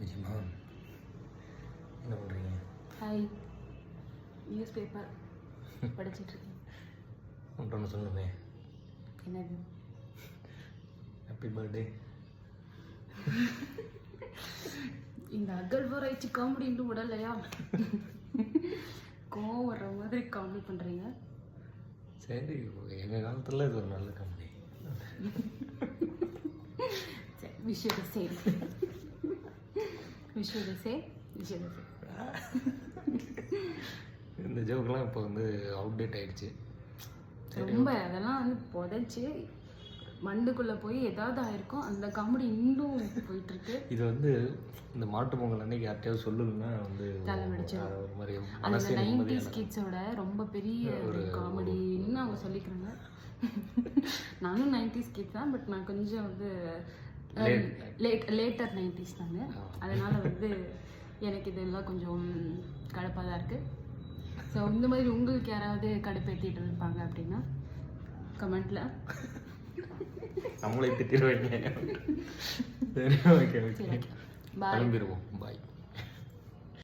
விஜயமா என்ன பண்ணுறீங்க? Hi, news paper படிச்சிட்ருக்கேன். ஒன்று சொல்லணுமே. என்னது? Happy birthday. இந்த அகழ்வாராய்ச்சி காமெடி இன்னும் விடலையா? கோவம் வர்ற மாதிரி காமெடி பண்ணுறீங்க. சரி, எங்கள் காலத்தில் இது ஒரு நல்ல காமெடி. சரி, விஷயத்தை சரி, விஷயத்தை சே விஷயத்தை சே. இந்த ஜோக்கெலாம் இப்போ வந்து அவுடேட் ஆகிடுச்சு. ரொம்ப அதெல்லாம் வந்து புதைச்சி மண்டுக்குள்ளே போய் ஏதாவது ஆயிருக்கும். அந்த காமெடி இன்னும் போயிட்டுருக்கு. இது வந்து இந்த மாட்டு பொங்கல் அன்னைக்கு யார்ட்டையாவது சொல்லணும்னா வந்து தலைவடிச்சிடும். ஒரு மாதிரி அந்த 90s கிட்ஸோட ரொம்ப பெரிய ஒரு காமெடி இன்னும் அவங்க சொல்லிக்கிறாங்க. நானும் 90s கிட்ஸ் தான், பட் நான் கொஞ்சம் வந்து லேட்டர் 90s தாங்க. அதனால் வந்து எனக்கு இதெல்லாம் கொஞ்சம் கடுப்பாக தான் இருக்குது. ஸோ இந்த மாதிரி உங்களுக்கு யாராவது கடுப்பேற்றிட்டு இருப்பாங்க அப்படின்னா கமெண்ட்டில் நம்மளே திட்டிடுவாங்க. சரி, ஓகே ஓகே, பாய். கிளம்பிடுவோம். பாய்.